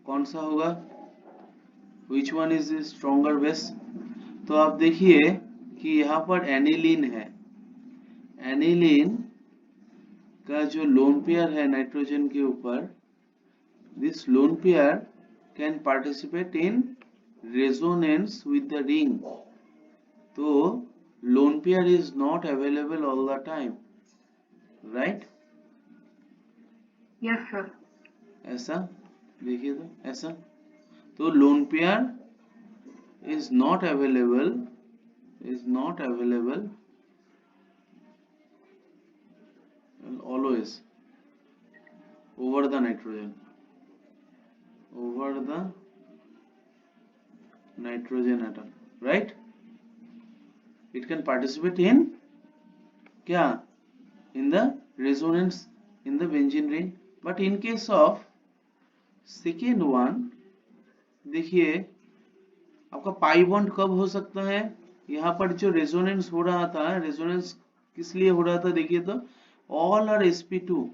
कौन सा होगा? Which one is stronger base? तो आप देखिए कि यहाँ पर एनिलीन है। एनिलीन का जो लोन पेयर है नाइट्रोजन के ऊपर, this lone pair can participate in resonance with the ring. तो lone pair is not available all the time, right? Yes sir. ऐसा देखिए, तो ऐसा, तो lone pair is not available, is not available always over the nitrogen, over the nitrogen atom, right? It can participate in क्या? In the resonance in the benzene ring. But in case of second one, देखिए आपका pi bond कब हो सकता है? यहाँ पर जो रेजोनेंस हो रहा था, रेजोनेंस किस लिए हो रहा था? देखिए तो all are sp2,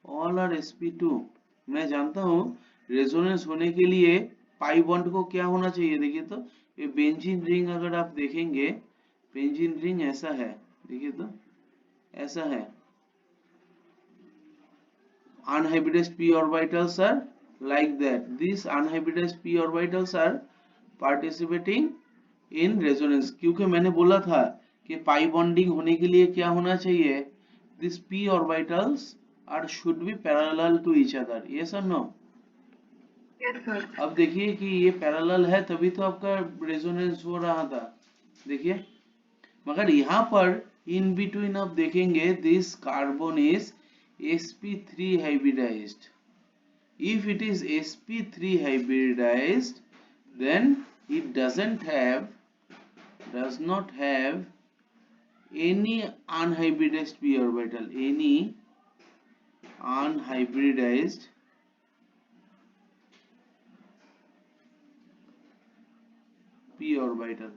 all are sp2। मैं जानता हूँ रेजोनेंस होने के लिए पाई बॉन्ड को क्या होना चाहिए? देखिए तो ये बेंजीन रिंग अगर आप देखेंगे, बेंजीन रिंग ऐसा है, देखिए तो ऐसा है। Unhybridized p orbitals are like that. These unhybridized p orbitals are participating in resonance। क्योंकि मैंने बोला था कि पाई बॉन्डिंग होने के लिए क्या होना चाहिए? These p orbitals are should be parallel to each other, yes or no? Yes sir. अब देखिए कि ये पैरेलल है तभी तो आपका रेजोनेंस हो रहा था, देखिए। मगर यहाँ पर इन बिटवीन आप देखेंगे this carbon is sp3 hybridized। If it is sp3 hybridized, then it does not have any unhybridized p orbital, any unhybridized p orbital।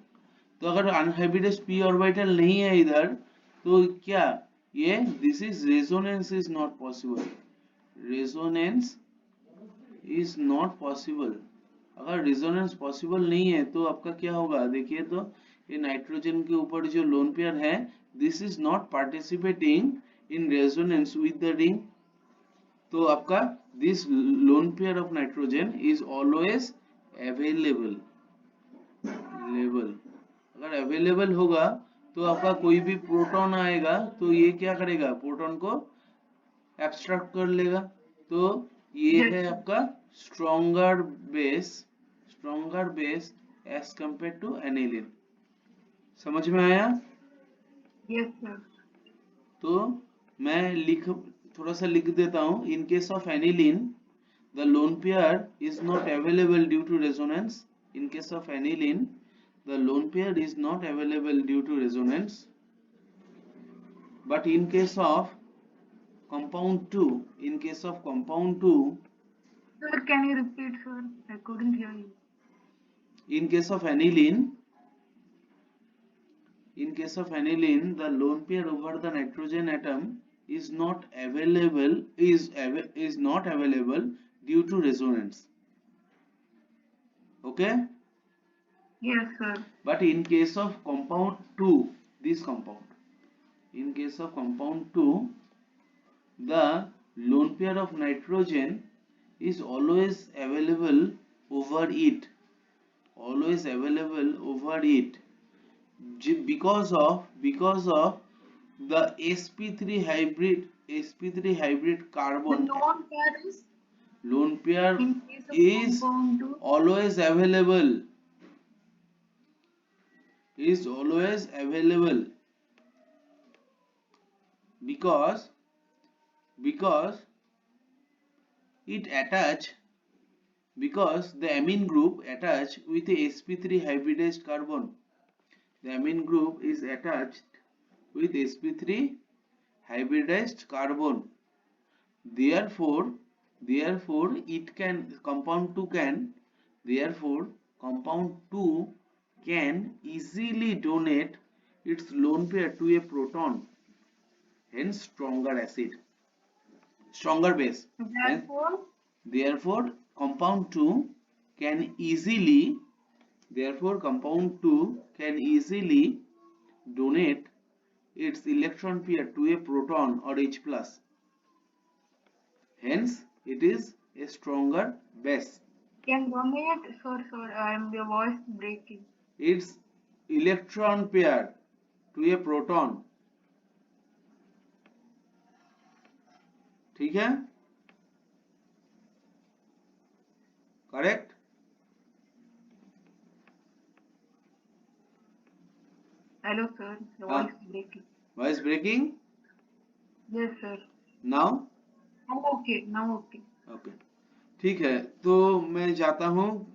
तो अगर अनहाइब्रिडाइज्ड p ऑर्बिटल नहीं है इधर, तो क्या ये this is resonance is not possible, resonance is not possible. अगर resonance possible नहीं है तो आपका क्या होगा? देखिए तो ये नाइट्रोजन के ऊपर जो लोन पेयर है, this is not participating in resonance with the ring. तो आपका this lone pair of nitrogen is always available, level. अगर अवेलेबल होगा तो आपका कोई भी प्रोटॉन आएगा तो ये क्या करेगा? प्रोटॉन को एब्स्ट्रैक्ट कर लेगा। तो ये यस है सर। आपका stronger base, stronger base as compared to aniline. समझ में आया? Yes sir. तो मैं थोड़ा सा लिख देता हूँ। In case of aniline the lone pair is not available due to resonance। in case of aniline the lone pair is not available due to resonance, but in case of compound 2, in case of compound 2, sir can you repeat sir? I couldn't hear you. in case of aniline, in case of aniline the lone pair over the nitrogen atom is not available, is not available due to resonance, okay? Yes sir. But in case of compound 2, this compound, in case of compound 2, the lone pair of nitrogen is always available over it, always available over it, because of the sp3 hybrid, sp3 hybrid The carbon lone pair is lone pair in case of is compound 2. always available, is always available because it attach, because the amine group attach with a sp3 hybridized carbon, the amine group is attached with sp3 hybridized carbon, therefore it can, compound 2 can, therefore compound 2 can easily donate its lone pair to a proton, hence stronger acid, stronger base, and Therefore, therefore compound 2 can easily, therefore compound 2 can easily donate its electron pair to a proton or H plus, hence it is a stronger base. Can donate, sir, your voice breaking. Its electron pair to a proton, ठीक है, correct. Hello, sir. Your voice is breaking. Voice breaking. Yes, sir. Now Now okay. Now okay. Okay, ठीक है. तो मैं जाता हूँ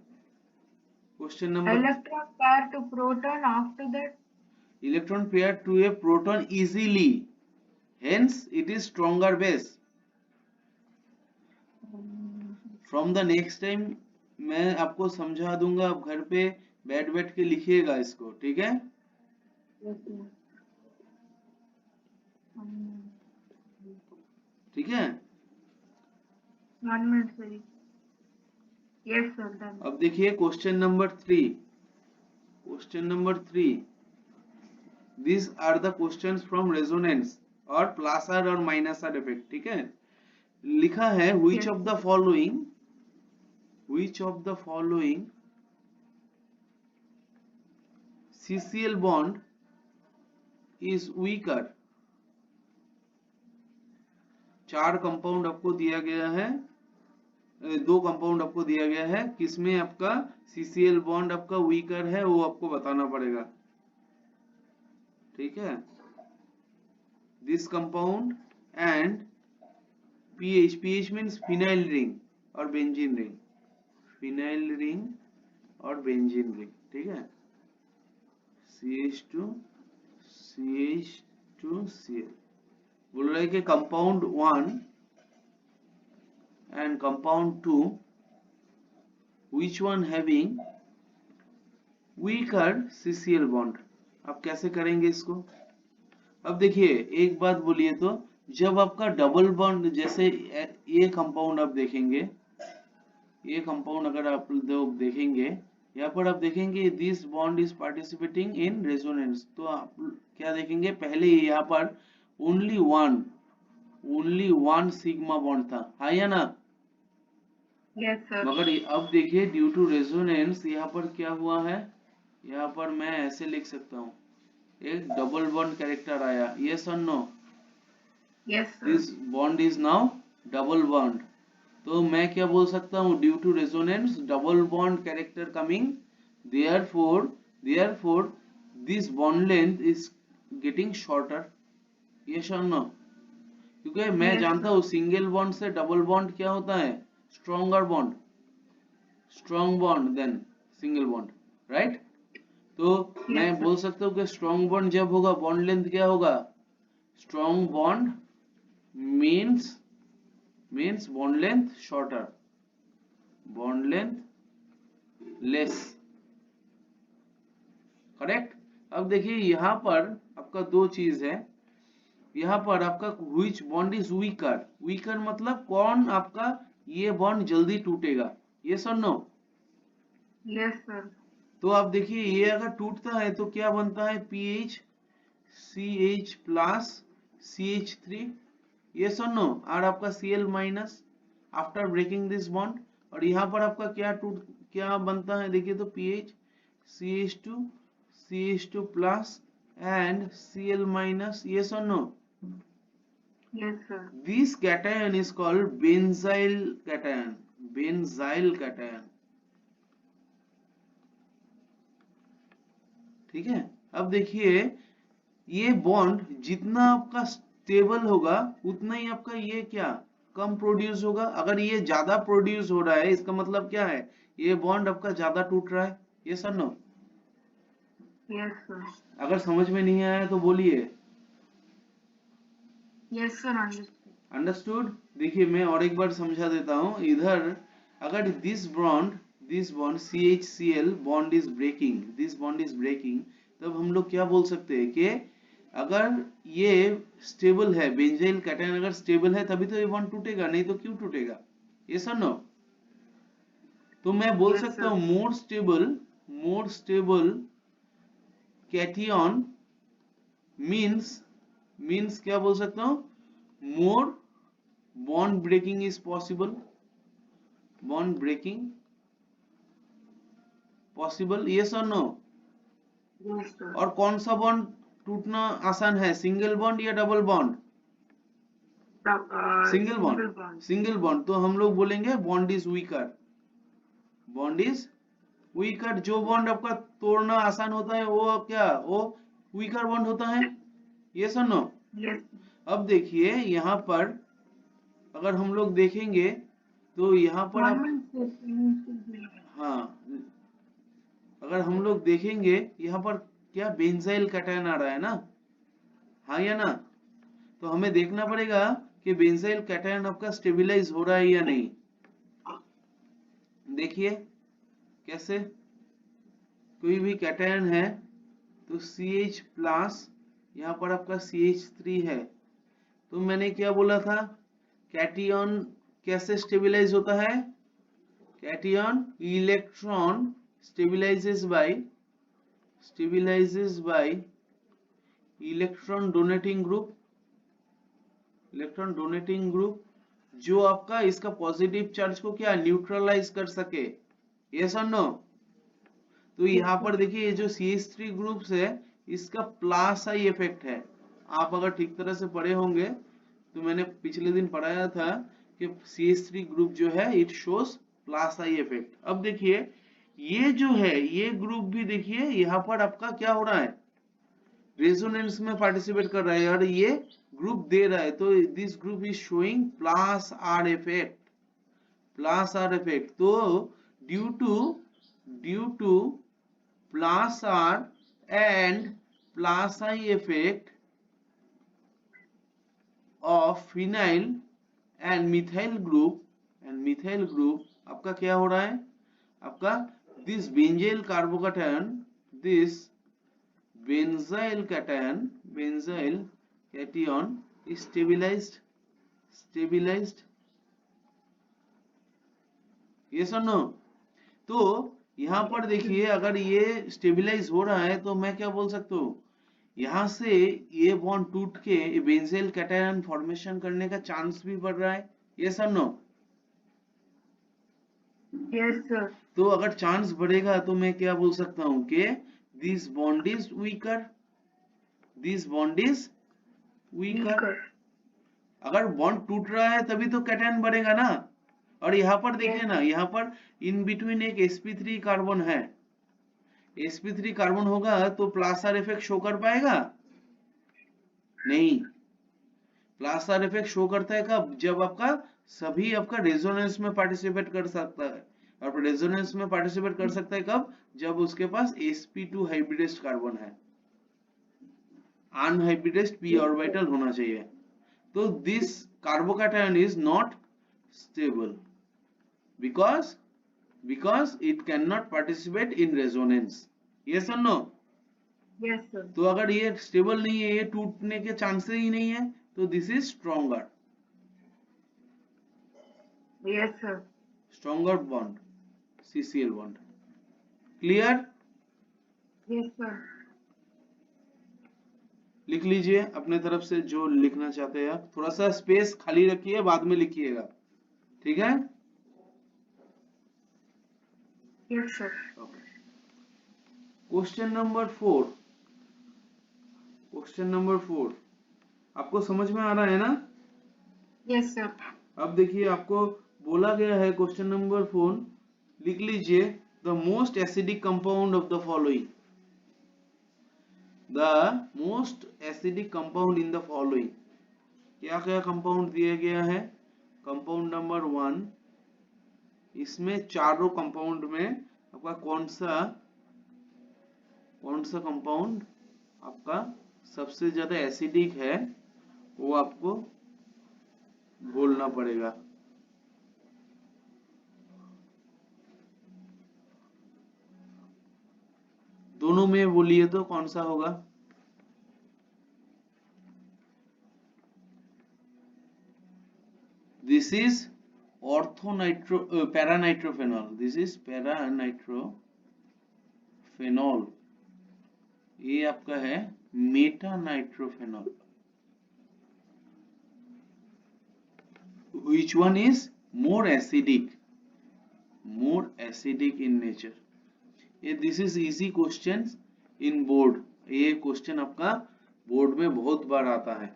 question number. Electron pair to proton after that. Electron pair to a proton easily, hence it is stronger base. From the next time मैं आपको समझा दूंगा, आप घर पे बैठ के लिखिएगा इसको, ठीक है. Yes, sir. ठीक है. 1 minute, sir. Yes, sir. Done. अब देखिए question number 3. Question number 3, these are the questions from resonance और प्लस आर और माइनस आर इफेक्ट. ठीक है, लिखा है which Yes. of the following CCl bond is weaker. 4 compound आपको दिया गया है, 2 कंपाउंड आपको दिया गया है, किसमें आपका CCl बॉन्ड आपका वीकर है वो आपको बताना पड़ेगा. ठीक है, this compound and pH means phenyl ring और बेंजीन रिंग, फिनाइल रिंग और बेंजीन रिंग. ठीक है, CH2 CH2Cl. बोल रहे कि compound 1 and compound 2 which one having weaker CCl bond. आप कैसे करेंगे इसको? अब देखिए एक बात बोलिए तो, जब आपका डबल बॉन्ड, जैसे ये कंपाउंड आप देखेंगे, ये कंपाउंड अगर आप लोग देखेंगे, यहाँ पर आप देखेंगे this bond is participating in resonance, तो आप क्या देखेंगे, पहले यहाँ पर ओनली वन सिग्मा बॉन्ड था, हाँ या ना? Yes, sir. मगर अब देखिए ड्यू टू रेजोनेंस यहाँ पर क्या हुआ है, यहाँ पर मैं ऐसे लिख सकता हूँ, एक डबल बॉन्ड कैरेक्टर आया. यस और no? Yes, sir. This bond is now double bond. तो मैं क्या बोल सकता हूँ, due to resonance double bond character coming, therefore this bond length is getting shorter. Yes और नो? क्योंकि मैं Yes, जानता हूँ सिंगल बॉन्ड से डबल बॉन्ड क्या होता है, strong bond than single bond, right? तो मैं sir. बोल सकता हूँ कि स्ट्रॉन्ग बॉन्ड जब होगा बॉन्ड लेंथ क्या होगा, strong bond means bond length shorter, bond length less, correct. अब देखिए यहाँ पर आपका 2 चीज है, यहाँ पर आपका which bond is weaker मतलब कौन आपका ये बॉन्ड जल्दी टूटेगा, यस और नो? Yes, sir. तो आप देखिए ये अगर टूटता है तो क्या बनता है, PH CH plus CH3, yes और नो? और आपका Cl minus after breaking this bond, और यहाँ पर आपका क्या बनता है, देखिए तो PH CH2 plus and Cl minus, yes और no? Yes, sir. This cation is called benzyl cation. ठीक है. अब देखिए ये बॉन्ड जितना आपका स्टेबल होगा उतना ही आपका ये क्या कम प्रोड्यूस होगा. अगर ये ज्यादा प्रोड्यूस हो रहा है इसका मतलब क्या है, ये बॉन्ड आपका ज्यादा टूट रहा है, ये सर नो? Yes, sir. अगर समझ में नहीं आया तो बोलिए. Yes, sir. Understood. अंडरस्टूड. देखिए मैं और एक बार समझा देता हूँ. इधर अगर this bond CHCl bond is breaking, तब हम लोग क्या बोल सकते हैं कि अगर ये स्टेबल है, बेंजाइल कैटायन अगर स्टेबल है तभी तो ये बॉन्ड टूटेगा, नहीं तो क्यों टूटेगा, ये सर नो? तो मैं बोल Yes, सकता sir. हूँ मोर स्टेबल कैटियन मीन्स क्या बोल सकता हूँ, more bond breaking is possible, bond breaking possible, yes और नो। Yes, sir. और कौन सा बॉन्ड टूटना आसान है, सिंगल बॉन्ड या double bond? Single Single bond, bond. Single bond. तो हम लोग बोलेंगे bond is weaker, bond is weaker. जो बॉन्ड आपका तोड़ना आसान होता है वो क्या, वो वीकर बॉन्ड होता है, यस और नो। Yes. अब देखिए यहाँ पर अगर हम लोग देखेंगे तो यहाँ पर आप, हाँ अगर हम लोग देखेंगे यहाँ पर क्या बेंजाइल कैटायन आ रहा है ना, हाँ या ना। तो हमें देखना पड़ेगा कि बेंजाइल कैटायन आपका स्टेबलाइज हो रहा है या नहीं। देखिए कैसे, कोई भी कैटायन है तो CH प्लस, यहाँ पर आपका CH3 है। तो मैंने क्या बोला था, कैटियन कैसे स्टेबलाइज होता है, cation electron stabilizes by electron donating group, जो आपका इसका पॉजिटिव चार्ज को क्या न्यूट्रलाइज कर सके, यस और नो। तो यहाँ पर देखिए ये जो CH3 ग्रुप्स है इसका प्लस आई इफेक्ट है। आप अगर ठीक तरह से पढ़े होंगे तो मैंने पिछले दिन पढ़ाया था कि CH3 ग्रुप जो है it shows plus I effect. अब देखिए ये जो है ये ग्रुप भी देखिए यहाँ पर आपका क्या हो रहा है, रेजोनेंस में पार्टिसिपेट कर रहा है और ये ग्रुप दे रहा है। तो this group is showing plus R effect, तो due to plus R and plus I effect of phenyl and methyl group आपका क्या हो रहा है, आपका this benzyl carbocation, this benzyl cation is stabilized, yes or no। तो यहाँ पर देखिए अगर ये स्टेबलाइज हो रहा है तो मैं क्या बोल सकता हूँ, यहाँ से ये बॉन्ड टूट के बेंजील कैटायन फॉर्मेशन करने का चांस भी बढ़ रहा है, यस और नो। Yes, sir. तो अगर चांस बढ़ेगा तो मैं क्या बोल सकता हूँ कि दिस बॉन्ड इज वीकर, अगर बॉन्ड टूट रहा है तभी तो कैटायन बढ़ेगा ना। और यहाँ पर देखिए ना, यहाँ पर इन बिटवीन एक sp3 कार्बन है, sp3 कार्बन होगा तो प्लस आर इफेक्ट शो कर पाएगा नहीं। प्लस आर इफेक्ट शो करता है कब, जब आपका सभी आपका रेजोनेंस में पार्टिसिपेट कर सकता है। और रेजोनेंस में पार्टिसिपेट कर सकता है कब, जब उसके पास sp2 हाइब्रिडाइज्ड कार्बन है, अनहाइब्रिडाइज्ड p ऑर्बिटल होना चाहिए। तो this carbocation is not stable because it cannot participate in resonance, yes or no। Yes, sir. तो अगर ये स्टेबल नहीं है, ये टूटने के चांसेस ही नहीं है, तो this is Yes, sir. Stronger bond, CCl bond. Clear, Yes, sir. लिख लीजिए अपने तरफ से जो लिखना चाहते हैं आप, थोड़ा सा स्पेस खाली रखिए, बाद में लिखिएगा, ठीक है। Yes, sir. क्वेश्चन नंबर 4 आपको समझ में आ रहा है ना। Yes, sir. अब देखिए आपको बोला गया है क्वेश्चन नंबर 4 लिख लीजिए, the most acidic compound of the following, in the following. क्या क्या कंपाउंड दिया गया है, कंपाउंड नंबर 1, इसमें चारों कंपाउंड में आपका कौन सा कंपाउंड आपका सबसे ज्यादा एसिडिक है वो आपको बोलना पड़ेगा। दोनों में बोलिए तो कौन सा होगा, दिस इज ऑर्थोनाइट्रो पैरानाइट्रोफेनॉल, दिस इज पैरानाइट्रोफेनॉल, ये आपका है मेटानाइट्रोफेनॉल। Which one is more acidic in nature? ये this is easy question in board, ये क्वेश्चन आपका बोर्ड में बहुत बार आता है,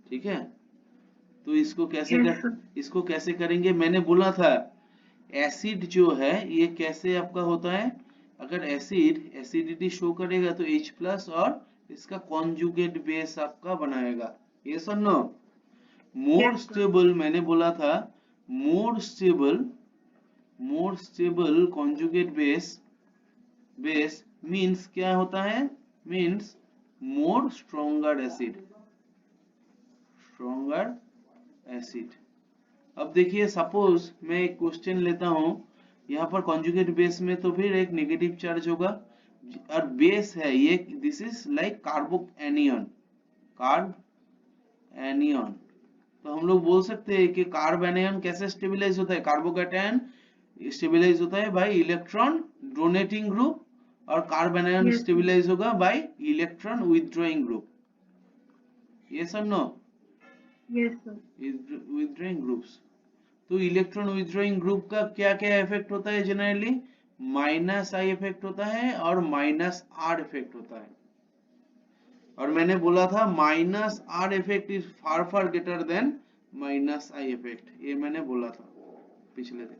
ठीक है। तो इसको कैसे Yes, sir. इसको कैसे करेंगे, मैंने बोला था एसिड जो है ये कैसे आपका होता है, अगर एसिड एसिडिटी शो करेगा तो H प्लस और इसका कॉन्जुगेट बेस आपका बनाएगा, ये सुनो। मोर Yes, sir. स्टेबल, मैंने बोला था more stable conjugate base means क्या होता है, मीन्स मोर स्ट्रॉन्गर एसिड। अब देखिए सपोज मैं एक क्वेश्चन लेता हूं, यहाँ पर कॉन्जुगेट बेस में तो फिर एक नेगेटिव चार्ज होगा और बेस है ये, this is like carb anion. तो हम लोग बोल सकते हैं कि कार्ब एनियन कैसे स्टेबलाइज होता है, कार्बोकैटायन स्टेबलाइज होता है बाय इलेक्ट्रॉन डोनेटिंग ग्रुप, और carbanion Yes, sir. Stabilize होगा by electron withdrawing group, yes और no, Yes, sir. Withdrawing groups. तो इलेक्ट्रॉन विथड्रॉइंग ग्रुप का क्या क्या इफेक्ट होता है, जनरली माइनस आई इफेक्ट होता है और माइनस आर इफेक्ट होता है, और मैंने बोला था minus are effect is far far greater than minus I effect, ये मैंने बोला था पिछले दिन।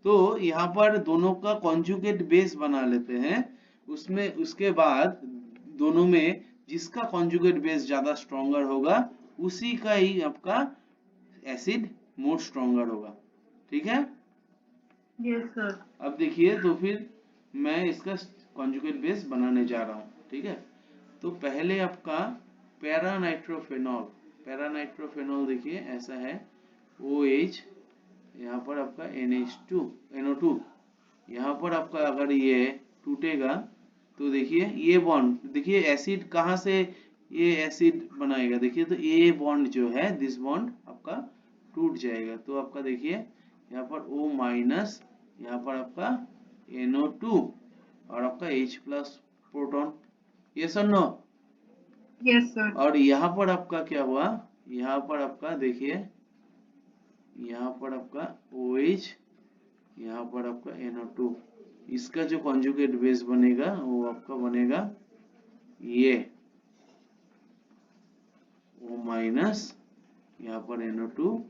तो यहाँ पर दोनों का कॉन्जुगेट बेस बना लेते हैं, उसमें उसके बाद दोनों में जिसका कॉन्जुगेट बेस ज्यादा स्ट्रॉन्गर होगा उसी का ही आपका एसिड मोर स्ट्रॉन्गर होगा, ठीक है। Yes, sir. अब देखिए तो फिर मैं इसका कॉन्जुगेट बेस बनाने जा रहा हूँ, ठीक है। तो पहले आपका पैरानाइट्रोफेनॉल देखिए ऐसा है OH, यहाँ पर आपका NO2, यहाँ पर आपका अगर ये टूटेगा तो देखिए ये बॉन्ड, देखिए एसिड कहाँ से ये एसिड बनाएगा, देखिए तो ये बॉन्ड जो है दिस बॉन्ड आपका टूट जाएगा, तो आपका देखिए यहाँ पर O माइनस, यहाँ पर आपका NO2 और आपका H प्लस प्रोटॉन, यस और नो। Yes, sir. और यहाँ पर आपका क्या हुआ, यहाँ पर आपका देखिए यहाँ पर आपका OH, यहाँ पर आपका NO2, इसका जो कॉन्जुगेट बेस बनेगा वो आपका बनेगा ये O माइनस, यहाँ पर NO2,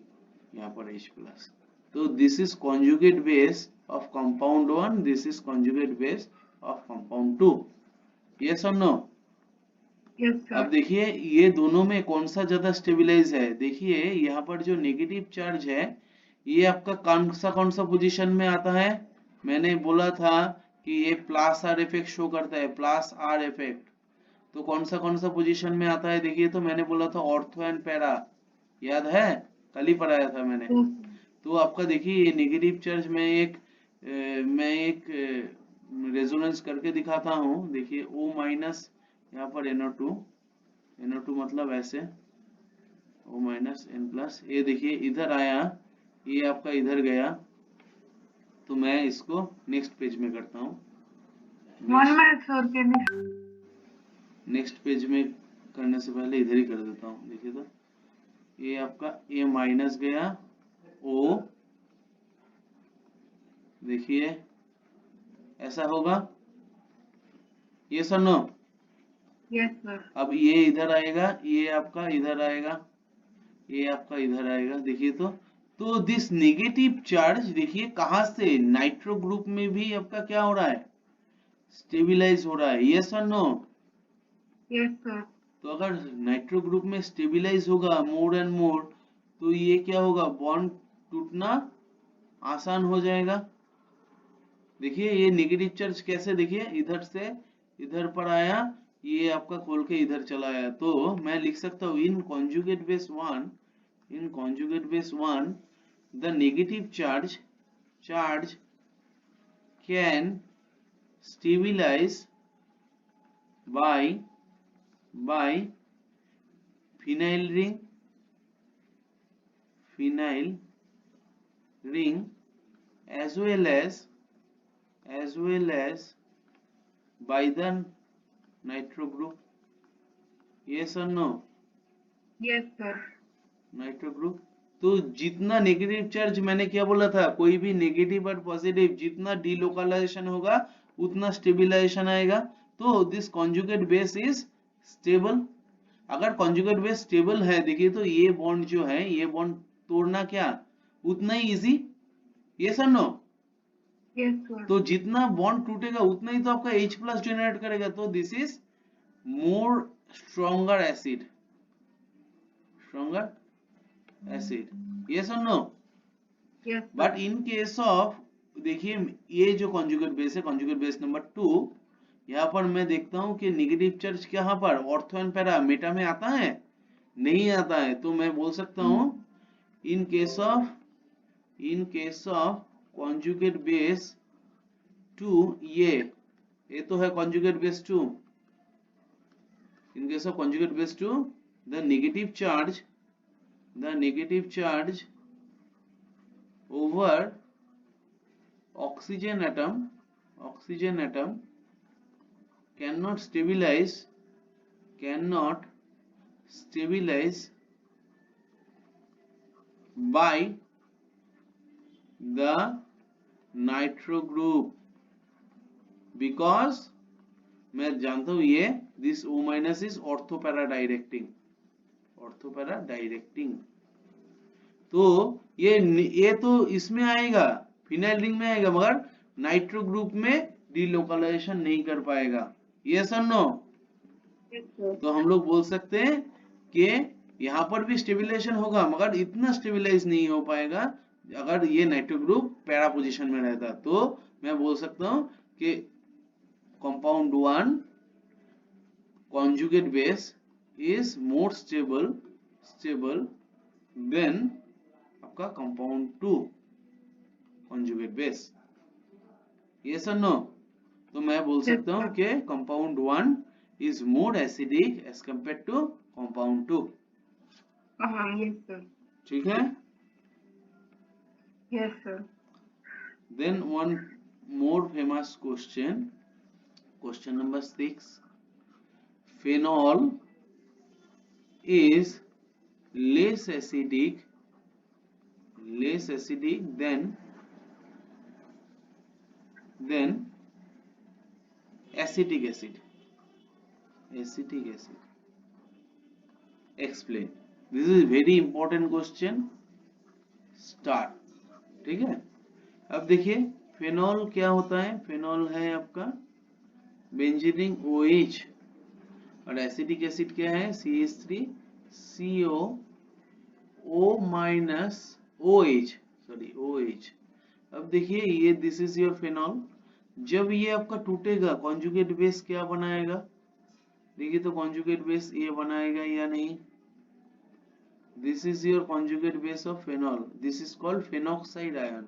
यहाँ पर H प्लस। तो this is conjugate base of compound 1, this is conjugate base of compound 2, yes और नो। Yes, अब sir. देखिए ये दोनों में कौन सा ज्यादा स्टेबलाइज है, देखिए यहाँ पर जो नेगेटिव चार्ज है ये आपका कौन सा पोजीशन में आता है, मैंने बोला था कि ये प्लस आर इफेक्ट शो करता है, प्लस आर इफेक्ट, तो कौन सा पोजीशन में आता है, देखिए तो मैंने बोला था ऑर्थो एंड पैरा, याद है कल ही पढ़ाया था मैंने। Yes, sir. तो आपका देखिए ये नेगेटिव चार्ज मैं एक रेजोनेंस करके दिखाता हूँ, देखिए O माइनस, यहाँ पर NO2 मतलब ऐसे O माइनस N प्लस, ये देखिए इधर आया, ये आपका इधर गया, तो मैं इसको नेक्स्ट पेज में करता हूँ, 1 minute, sir. Can you? Next page में करने से पहले इधर ही कर देता हूँ, देखिए तो ये आपका A माइनस गया O, देखिए ऐसा होगा, ये सर नो। Yes, sir. अब ये इधर आएगा, ये आपका इधर आएगा, ये आपका इधर आएगा, देखिए तो दिस नेगेटिव चार्ज देखिए कहां से, नाइट्रो ग्रुप में भी आपका क्या हो रहा है, स्टेबलाइज हो रहा है, यस और नो। Yes, sir. तो अगर नाइट्रो ग्रुप में स्टेबलाइज होगा मोर एंड मोर, तो ये क्या होगा, बॉन्ड टूटना आसान हो जाएगा। देखिए ये नेगेटिव चार्ज कैसे, देखिए इधर से इधर पर आया, ये आपका खोल के इधर चला आया, तो मैं लिख सकता हूँ इन conjugate base 1 the negative charge can stabilize by phenyl phenyl ring as well as by the nitro group. Yes or no? Yes, sir. Nitro group. तो जितना नेगेटिव चार्ज, मैंने क्या बोला था, कोई भी नेगेटिव और पॉजिटिव जितना डीलोकलाइजेशन होगा उतना स्टेबलाइजेशन आएगा। तो this conjugate base is stable. अगर कॉन्जुगेट बेस स्टेबल है, देखिए तो ये बॉन्ड जो है, ये बॉन्ड तोड़ना क्या उतना ही इजी। यस और नो? Yes, sir. तो जितना बॉन्ड टूटेगा उतना ही तो आपका H प्लस जनरेट करेगा। तो this is more stronger acid, stronger acid. Yes और no? Yes, sir. But in case of, देखिए ये जो कॉन्जुगेट बेस है, कॉन्जुगेट बेस नंबर 2, यहाँ पर मैं देखता हूँ कि नेगेटिव चार्ज कहाँ पर ऑर्थो एंड पैरा मेटा में आता है, नहीं आता है। तो मैं बोल सकता हूँ in case of conjugate base 2, ये तो है conjugate base 2। In case of conjugate base 2, the negative charge over oxygen atom cannot stabilize by the nitro group, because मैं जानता हूं ये this O minus is orthopara directing। तो ये तो इसमें आएगा, फिनाइल रिंग में आएगा, मगर नाइट्रो ग्रुप में डीलोकलाइजेशन नहीं कर पाएगा। यस और नो? Yes, sir. तो हम लोग बोल सकते हैं कि यहाँ पर भी स्टेबिलाईजेशन होगा, मगर इतना स्टेबिलाईज नहीं हो पाएगा अगर ये नाइट्रो ग्रुप पैरा पोजीशन में रहता। तो मैं बोल सकता हूँ कि compound 1 conjugate base is more stable than आपका कंपाउंड 2 conjugate base। यस और नो? तो मैं बोल सकता हूँ कि compound 1 is more acidic as compared to compound 2। Yes, sir. ठीक है? Yes, sir. Then one more famous question number 6, phenol is less acidic than acetic acid। Explain। This is very important question। Start। ठीक है? अब देखिए phenol क्या होता है। Phenol है आपका बेंजीन OH, और एसिटिक एसिड क्या है CH3CO OH। अब देखिए ये दिस इज योर फेनॉल। जब ये आपका टूटेगा कॉन्जुगेट बेस क्या बनाएगा, देखिए तो कॉन्जुगेट बेस ये बनाएगा या नहीं। This is your conjugate base of phenol, this is called phenoxide ion.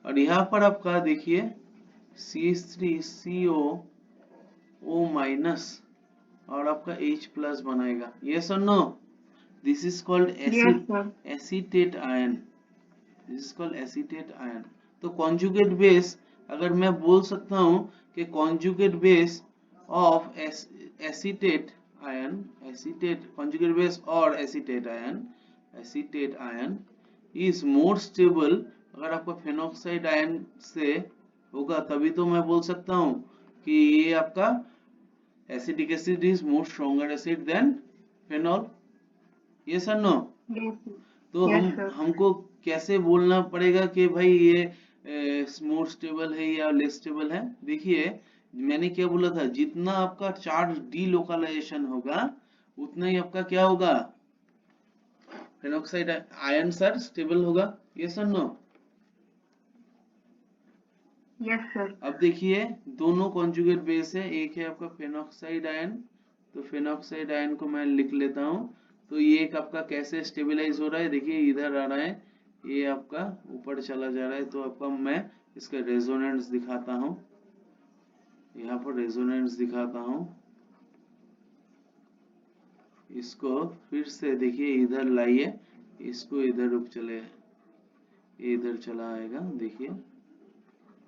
और यहाँ पर आपका देखिए CH3CO और आपका H प्लस बनाएगा। यस और no? This is called acetate ion. तो कॉन्जुगेट बेस, अगर मैं बोल सकता हूँ कि conjugate base of acetate ion is more stable. अगर आपका फेनॉक्साइड आयन से होगा तभी तो मैं बोल सकता हूँ कि ये आपका acetic acid is more stronger acid than phenol. Yes और नो? Yes, sir. तो Yes, sir. हमको कैसे बोलना पड़ेगा कि भाई ये मोर स्टेबल है या लेस स्टेबल है। देखिए मैंने क्या बोला था, जितना आपका चार्ज डीलोकलाइजेशन होगा उतना ही आपका क्या होगा, फेनॉक्साइड आयन सर स्टेबल होगा। यस और नो? Yes, sir. अब देखिए दोनों कॉन्जुगेट बेस है, एक है आपका फेनॉक्साइड आयन, तो फेनॉक्साइड आयन को मैं लिख लेता हूँ। तो ये एक आपका कैसे स्टेबलाइज हो रहा है, देखिए इधर आ रहा है, ये आपका ऊपर चला जा रहा है। तो आपका मैं इसका रेजोनेंस दिखाता हूँ, यहाँ पर रेजोनेंस दिखाता हूँ। इसको फिर से देखिए इधर लाइए, इसको इधर रुक चले, ये इधर चला आएगा। देखिए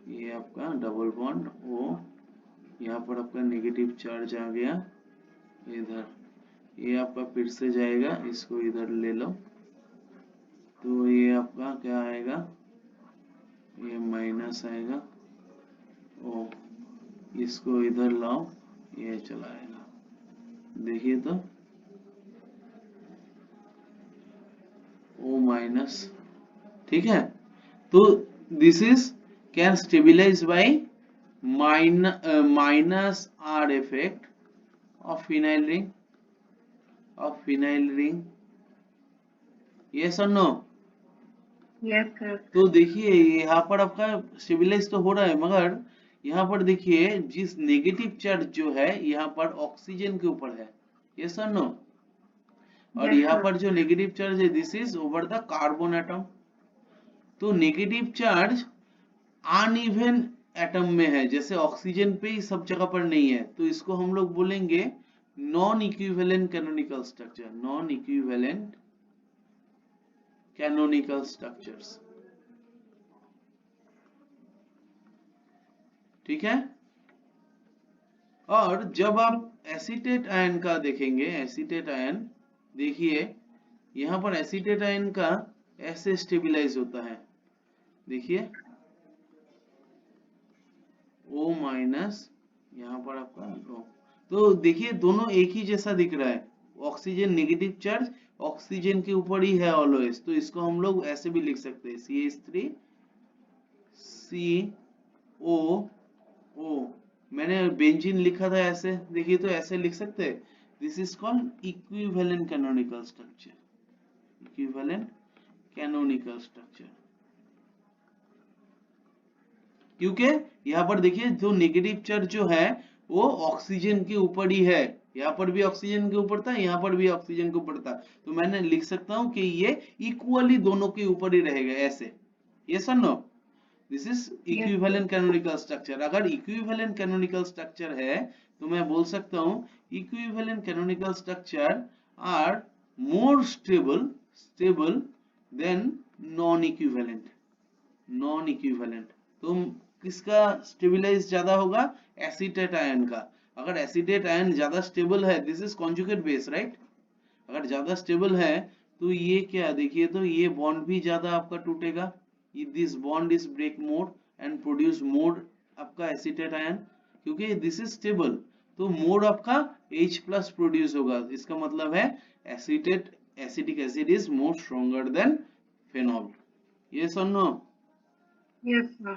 ये आपका डबल बॉन्ड ओ, यहाँ पर आपका नेगेटिव चार्ज आ गया इधर, ये आपका फिर से जाएगा, इसको इधर ले लो, तो ये आपका क्या आएगा, ये माइनस आएगा ओ, इसको इधर लाओ, ये चला आएगा। देखिए तो ओ माइनस, ठीक है। तो this is can stabilise bye minus are effect of phenyl ring, yes और नो। Yes, sir. तो देखिए यहाँ पर आपका स्टेबिलाइज तो हो रहा है, मगर यहाँ पर देखिए जिस नेगेटिव चार्ज जो है यहाँ पर ऑक्सीजन के ऊपर है, यस और नो। और Yes, यहाँ sir. पर जो नेगेटिव चार्ज है this is over the carbon atom. तो नेगेटिव चार्ज अनइवन एटम में है, जैसे ऑक्सीजन पे ही सब जगह पर नहीं है, तो इसको हम लोग बोलेंगे non equivalent canonical structure, non equivalent canonical structures, ठीक है। और जब आप एसीटेट आयन का देखेंगे, एसीटेट आयन देखिए यहाँ पर एसीटेट आयन का ऐसे स्टेबलाइज होता है, देखिए O माइनस, यहाँ पर आपका O, तो देखिए दोनों एक ही जैसा दिख रहा है, ऑक्सीजन नेगेटिव चार्ज ऑक्सीजन के ऊपर ही है ऑलवेज, तो इसको हम लोग ऐसे भी लिख सकते हैं CH3 COO, मैंने बेंजीन लिखा था ऐसे, देखिए तो ऐसे लिख सकते हैं। This is called equivalent canonical structure, equivalent canonical structure, क्योंकि यहाँ पर देखिए जो नेगेटिव चार्ज जो है वो ऑक्सीजन के ऊपर ही है, यहाँ पर भी ऑक्सीजन के ऊपर था, यहाँ पर भी ऑक्सीजन के ऊपर था, तो मैंने लिख सकता हूँ कि ये इक्वली दोनों के ऊपर ही रहेगा ऐसे, यस और no. This is Yes, sir. Equivalent canonical structure. अगर इक्विवेलेंट कैनोनिकल स्ट्रक्चर है तो मैं बोल सकता हूँ equivalent canonical structure are more stable than non equivalent, non equivalent. तो किसका स्टेबलाइज ज्यादा होगा, एसीटेट आयन का। अगर एसीटेट आयन ज्यादा स्टेबल है, this is conjugate base right, अगर ज्यादा स्टेबल है तो ये क्या देखिए, तो ये बॉन्ड भी ज्यादा आपका टूटेगा, this bond is break more and produce more आपका एसीटेट आयन, क्योंकि दिस इज स्टेबल, तो मोर आपका H प्लस प्रोड्यूस होगा, इसका मतलब है acetic acid is more stronger than phenol, yes और नो। Yes, sir.